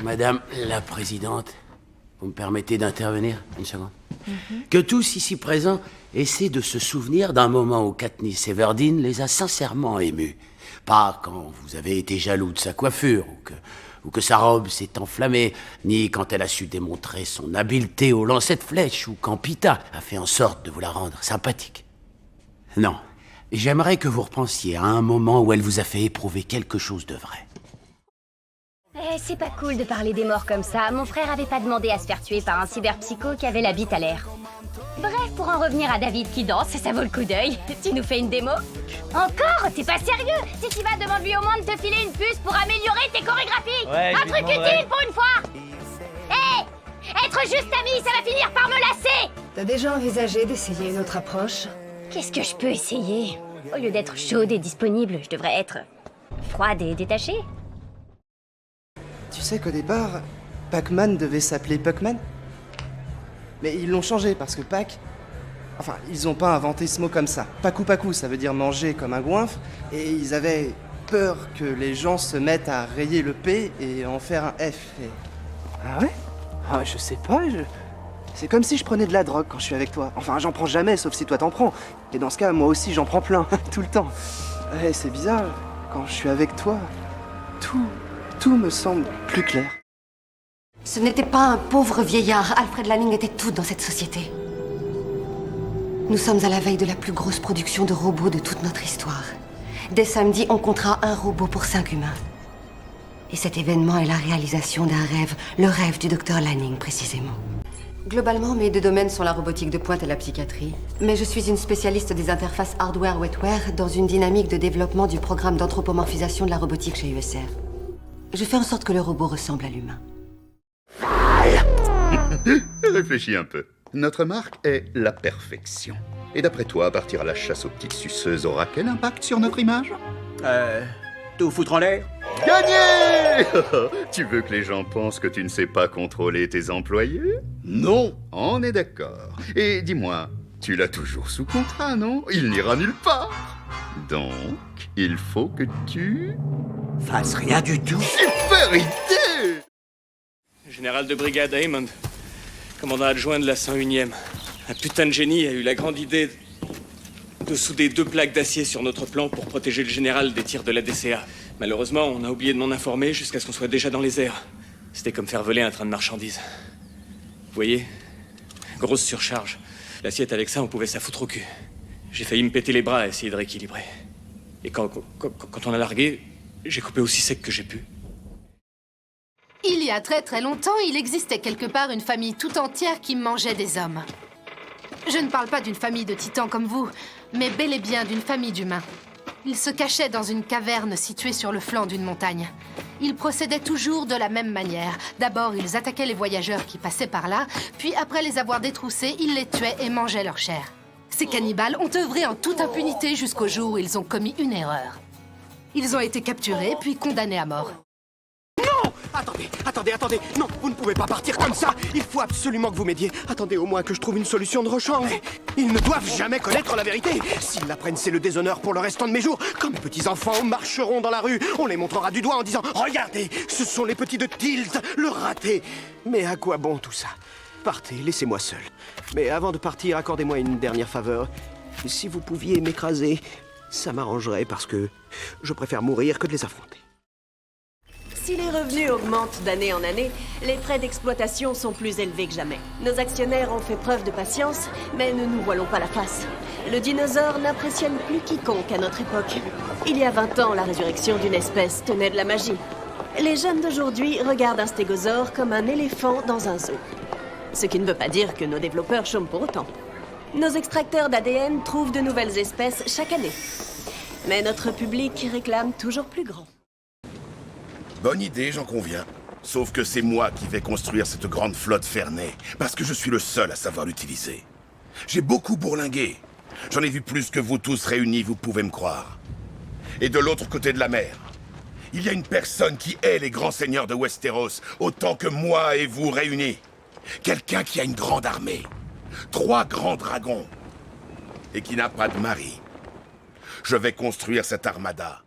Madame la Présidente, vous me permettez d'intervenir une seconde? Que tous ici présents essaient de se souvenir d'un moment où Katniss Everdeen les a sincèrement émus. Pas quand vous avez été jaloux de sa coiffure, ou que sa robe s'est enflammée, ni quand elle a su démontrer son habileté au lancer de flèches, ou quand Pita a fait en sorte de vous la rendre sympathique. Non, j'aimerais que vous repensiez à un moment où elle vous a fait éprouver quelque chose de vrai. C'est pas cool de parler des morts comme ça. Mon frère avait pas demandé à se faire tuer par un cyberpsycho qui avait la bite à l'air. Bref, pour en revenir à David qui danse, ça vaut le coup d'œil. Tu nous fais une démo? Encore? T'es pas sérieux? Si tu vas, demande-lui au moins de te filer une puce pour améliorer tes chorégraphies. Ouais, un truc utile pour une fois. Hé, être juste amis, ça va finir par me lasser. T'as déjà envisagé d'essayer une autre approche? Qu'est-ce que je peux essayer? Au lieu d'être chaude et disponible, je devrais être froide et détachée. Tu sais qu'au départ, Pac-Man devait s'appeler Puckman? Mais ils l'ont changé parce que Pac... Enfin, ils ont pas inventé ce mot comme ça. Pacu, ça veut dire manger comme un goinfre, et ils avaient peur que les gens se mettent à rayer le P et en faire un F. Et... Ah ouais? Ah, je sais pas, C'est comme si je prenais de la drogue quand je suis avec toi. Enfin, j'en prends jamais, sauf si toi t'en prends. Et dans ce cas, moi aussi j'en prends plein, tout le temps. Ouais, c'est bizarre, quand je suis avec toi, tout me semble plus clair. Ce n'était pas un pauvre vieillard. Alfred Lanning était tout dans cette société. Nous sommes à la veille de la plus grosse production de robots de toute notre histoire. Dès samedi, on comptera un robot pour 5 humains. Et cet événement est la réalisation d'un rêve, le rêve du docteur Lanning, précisément. Globalement, mes deux domaines sont la robotique de pointe et la psychiatrie. Mais je suis une spécialiste des interfaces hardware-wetware dans une dynamique de développement du programme d'anthropomorphisation de la robotique chez USR. Je fais en sorte que le robot ressemble à l'humain. Réfléchis un peu. Notre marque est la perfection. Et d'après toi, partir à la chasse aux petites suceuses aura quel impact sur notre image? Tout foutre en l'air? Gagné! Tu veux que les gens pensent que tu ne sais pas contrôler tes employés? Non, on est d'accord. Et dis-moi, tu l'as toujours sous contrat, non? Il n'ira nulle part. Donc, il faut que tu... Fasse rien du tout. Super idée! Général de brigade Hammond, commandant adjoint de la 101e. Un putain de génie a eu la grande idée de souder 2 plaques d'acier sur notre plan pour protéger le général des tirs de la DCA. Malheureusement, on a oublié de m'en informer jusqu'à ce qu'on soit déjà dans les airs. C'était comme faire voler un train de marchandises. Vous voyez? Grosse surcharge. L'assiette avec ça, on pouvait ça foutre au cul. J'ai failli me péter les bras à essayer de rééquilibrer. Et quand on a largué, j'ai coupé aussi sec que j'ai pu. Il y a très très longtemps, il existait quelque part une famille tout entière qui mangeait des hommes. Je ne parle pas d'une famille de titans comme vous, mais bel et bien d'une famille d'humains. Ils se cachaient dans une caverne située sur le flanc d'une montagne. Ils procédaient toujours de la même manière. D'abord, ils attaquaient les voyageurs qui passaient par là, puis après les avoir détroussés, ils les tuaient et mangeaient leur chair. Ces cannibales ont œuvré en toute impunité jusqu'au jour où ils ont commis une erreur. Ils ont été capturés, puis condamnés à mort. Attendez. Non, vous ne pouvez pas partir comme ça. Il faut absolument que vous m'aidiez. Attendez au moins que je trouve une solution de rechange. Ils ne doivent jamais connaître la vérité. S'ils l'apprennent, c'est le déshonneur pour le restant de mes jours. Quand mes petits-enfants marcheront dans la rue, on les montrera du doigt en disant « Regardez, ce sont les petits de Tilt, le raté !» Mais à quoi bon tout ça? Partez, laissez-moi seul. Mais avant de partir, accordez-moi une dernière faveur. Si vous pouviez m'écraser, ça m'arrangerait parce que je préfère mourir que de les affronter. Si les revenus augmentent d'année en année, les frais d'exploitation sont plus élevés que jamais. Nos actionnaires ont fait preuve de patience, mais ne nous voilons pas la face. Le dinosaure n'impressionne plus quiconque à notre époque. Il y a 20 ans, la résurrection d'une espèce tenait de la magie. Les jeunes d'aujourd'hui regardent un stégosaure comme un éléphant dans un zoo. Ce qui ne veut pas dire que nos développeurs chôment pour autant. Nos extracteurs d'ADN trouvent de nouvelles espèces chaque année. Mais notre public réclame toujours plus grand. Bonne idée, j'en conviens. Sauf que c'est moi qui vais construire cette grande flotte Fernet, parce que je suis le seul à savoir l'utiliser. J'ai beaucoup bourlingué. J'en ai vu plus que vous tous réunis, vous pouvez me croire. Et de l'autre côté de la mer, il y a une personne qui hait les grands seigneurs de Westeros, autant que moi et vous réunis. Quelqu'un qui a une grande armée, 3 grands dragons, et qui n'a pas de mari. Je vais construire cette armada.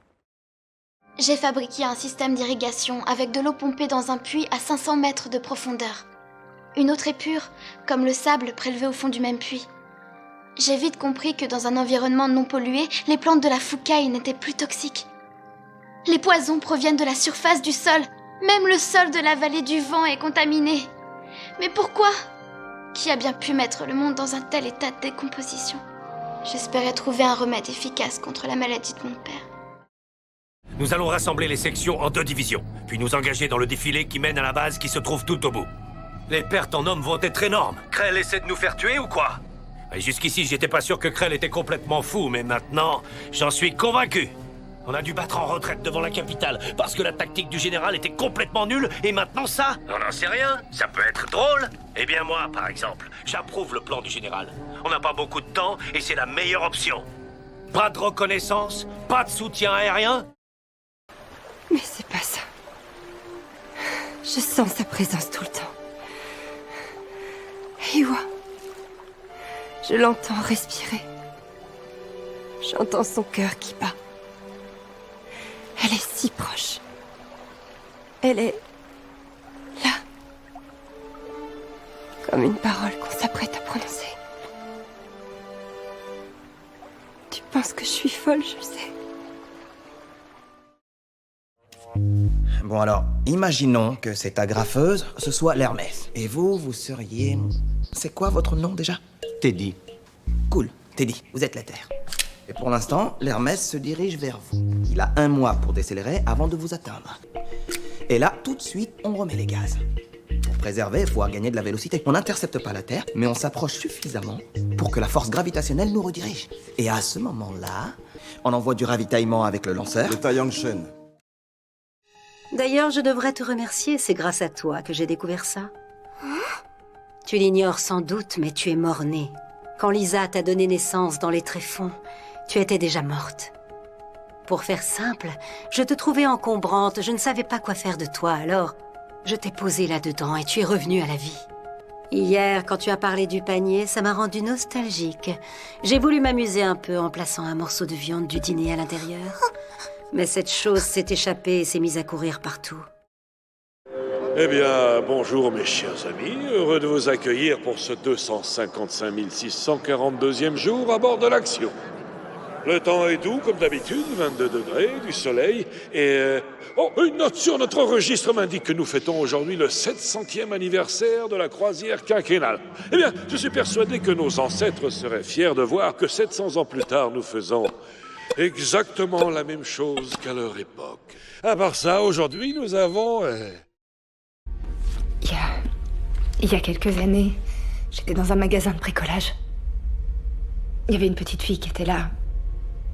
J'ai fabriqué un système d'irrigation avec de l'eau pompée dans un puits à 500 mètres de profondeur. Une eau très pure, comme le sable prélevé au fond du même puits. J'ai vite compris que dans un environnement non pollué, les plantes de la foucaille n'étaient plus toxiques. Les poisons proviennent de la surface du sol. Même le sol de la vallée du vent est contaminé. Mais pourquoi ? Qui a bien pu mettre le monde dans un tel état de décomposition ? J'espérais trouver un remède efficace contre la maladie de mon père. Nous allons rassembler les sections en 2 divisions, puis nous engager dans le défilé qui mène à la base qui se trouve tout au bout. Les pertes en hommes vont être énormes. Krell essaie de nous faire tuer ou quoi? Et jusqu'ici, j'étais pas sûr que Krell était complètement fou, mais maintenant, j'en suis convaincu. On a dû battre en retraite devant la capitale, parce que la tactique du général était complètement nulle, et maintenant ça? On n'en sait rien, ça peut être drôle. Eh bien moi, par exemple, j'approuve le plan du général. On n'a pas beaucoup de temps, et c'est la meilleure option. Pas de reconnaissance, pas de soutien aérien. Mais c'est pas ça. Je sens sa présence tout le temps. Iwa. Je l'entends respirer. J'entends son cœur qui bat. Elle est si proche. Elle est... là. Comme une parole qu'on s'apprête à prononcer. Tu penses que je suis folle, je le sais. Bon alors, imaginons que cette agrafeuse, ce soit l'Hermès. Et vous, vous seriez... C'est quoi votre nom déjà? Teddy. Cool, Teddy, vous êtes la Terre. Et pour l'instant, l'Hermès se dirige vers vous. Il a 1 mois pour décélérer avant de vous atteindre. Et là, tout de suite, on remet les gaz. Pour préserver, il faut gagner de la vélocité. On n'intercepte pas la Terre, mais on s'approche suffisamment pour que la force gravitationnelle nous redirige. Et à ce moment-là, on envoie du ravitaillement avec le lanceur. Le Taiyang-Shen. D'ailleurs, je devrais te remercier, c'est grâce à toi que j'ai découvert ça. Tu l'ignores sans doute, mais tu es mort-né. Quand Lisa t'a donné naissance dans les tréfonds, tu étais déjà morte. Pour faire simple, je te trouvais encombrante, je ne savais pas quoi faire de toi, alors je t'ai posé là-dedans et tu es revenue à la vie. Hier, quand tu as parlé du panier, ça m'a rendu nostalgique. J'ai voulu m'amuser un peu en plaçant un morceau de viande du dîner à l'intérieur. Mais cette chose s'est échappée et s'est mise à courir partout. Eh bien, bonjour mes chers amis, heureux de vous accueillir pour ce 255 642e jour à bord de l'Action. Le temps est doux, comme d'habitude, 22 degrés, du soleil, et... Oh, une note sur notre registre m'indique que nous fêtons aujourd'hui le 700e anniversaire de la croisière quinquennale. Eh bien, je suis persuadé que nos ancêtres seraient fiers de voir que 700 ans plus tard, nous faisons exactement la même chose qu'à leur époque. À part ça, aujourd'hui, nous avons... Il y a quelques années, j'étais dans un magasin de bricolage. Il y avait une petite fille qui était là,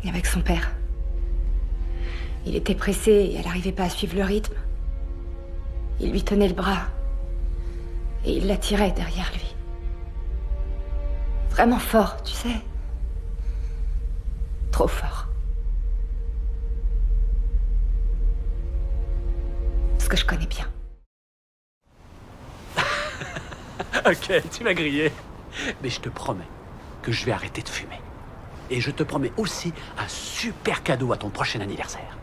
avec son père. Il était pressé et elle n'arrivait pas à suivre le rythme. Il lui tenait le bras et il la tirait derrière lui. Vraiment fort, tu sais. Trop fort. Parce que je connais bien. Ok, tu m'as grillé. Mais je te promets que je vais arrêter de fumer. Et je te promets aussi un super cadeau à ton prochain anniversaire.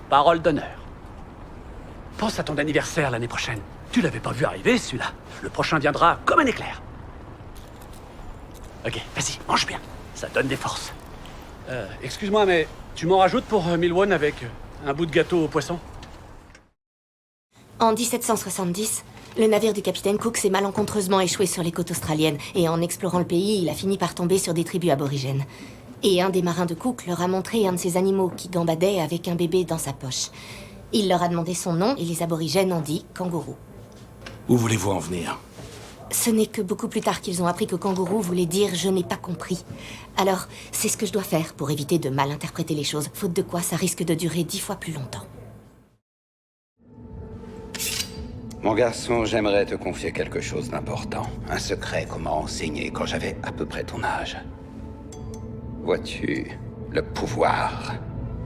Parole d'honneur. Pense à ton anniversaire l'année prochaine. Tu l'avais pas vu arriver, celui-là. Le prochain viendra comme un éclair. Ok, vas-y, mange bien. Ça donne des forces. Excuse-moi, mais tu m'en rajoutes pour 1000 won avec un bout de gâteau au poisson? En 1770, le navire du capitaine Cook s'est malencontreusement échoué sur les côtes australiennes, et en explorant le pays, il a fini par tomber sur des tribus aborigènes. Et un des marins de Cook leur a montré un de ces animaux qui gambadait avec un bébé dans sa poche. Il leur a demandé son nom, et les aborigènes ont dit kangourou. Où voulez-vous en venir? Ce n'est que beaucoup plus tard qu'ils ont appris que kangourou voulait dire « je n'ai pas compris ». Alors, c'est ce que je dois faire pour éviter de mal interpréter les choses, faute de quoi ça risque de durer 10 fois plus longtemps. Mon garçon, j'aimerais te confier quelque chose d'important. Un secret qu'on m'a enseigné quand j'avais à peu près ton âge. Vois-tu, le pouvoir,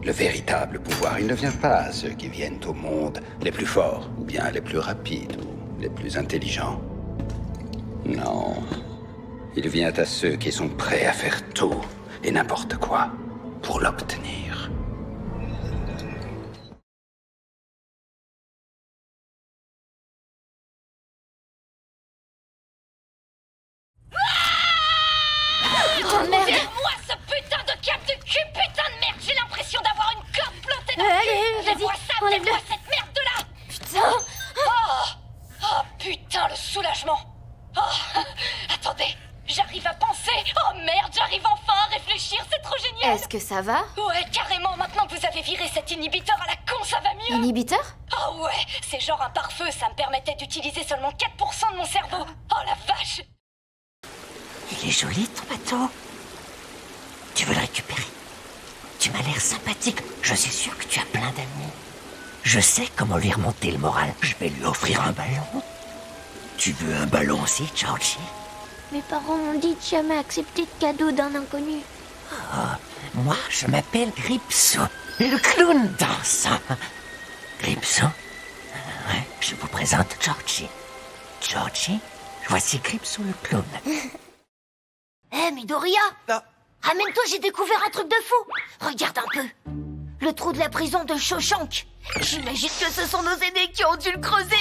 le véritable pouvoir, il ne vient pas à ceux qui viennent au monde les plus forts, ou bien les plus rapides, ou les plus intelligents. Non, il vient à ceux qui sont prêts à faire tout et n'importe quoi pour l'obtenir. Allez, vas-y, enlève-le. Cette merde de là. Putain. Oh putain, le soulagement. Oh, attendez, j'arrive à penser. Oh merde, j'arrive enfin à réfléchir, c'est trop génial. Est-ce que ça va? Ouais, carrément, maintenant que vous avez viré cet inhibiteur à la con, ça va mieux. Inhibiteur? Oh ouais, c'est genre un pare-feu, ça me permettait d'utiliser seulement 4% de mon cerveau. Oh la vache. Il est joli ton bateau. Tu veux le récupérer? Tu m'as l'air sympathique. Je suis sûr que tu as plein d'amis. Je sais comment lui remonter le moral. Je vais lui offrir un ballon. Tu veux un ballon aussi, Georgie? Mes parents m'ont dit de jamais accepter de cadeau d'un inconnu. Oh, moi, je m'appelle Gripsou, le clown dansant. Gripsou? Ouais, je vous présente Georgie. Georgie, voici Gripsou le clown. Hé, Midoriya! Ramène-toi, j'ai découvert un truc de fou! Regarde un peu! Le trou de la prison de Shawshank! J'imagine que ce sont nos aînés qui ont dû le creuser!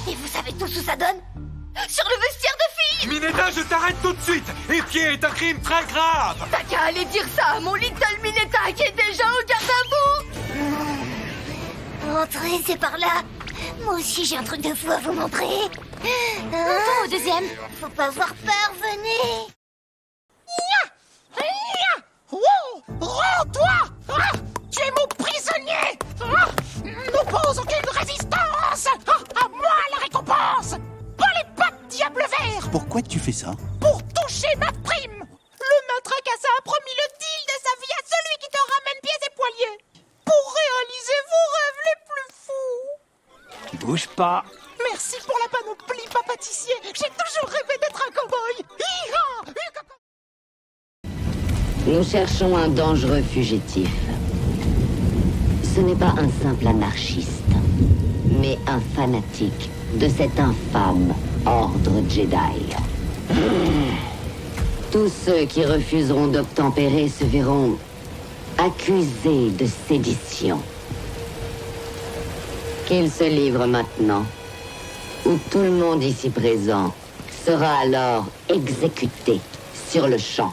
Et vous savez tous où ça donne? Sur le vestiaire de filles! Mineta, je t'arrête tout de suite! Épier est un crime très grave! T'as qu'à aller dire ça à mon Little Mineta qui est déjà au garde à vous! Entrez, c'est par là! Moi aussi j'ai un truc de fou à vous montrer! Montons au deuxième! Faut pas avoir peur, venez! Rends-toi! Tu es mon prisonnier! N'oppose aucune résistance! À moi la récompense! Pas les pattes, diable vert! Pourquoi tu fais ça? Pour toucher ma prime! Le matraquassa a promis le deal de sa vie à celui qui te ramène pieds et poiliers! Pour réaliser vos rêves les plus fous! Bouge pas. Merci pour la panoplie, papa pâtissier! J'ai toujours rêvé d'être un cow-boy! Hi-ha! Nous cherchons un dangereux fugitif. Ce n'est pas un simple anarchiste, mais un fanatique de cet infâme ordre Jedi. Tous ceux qui refuseront d'obtempérer se verront accusés de sédition. Qu'ils se livrent maintenant, ou tout le monde ici présent sera alors exécuté sur le champ.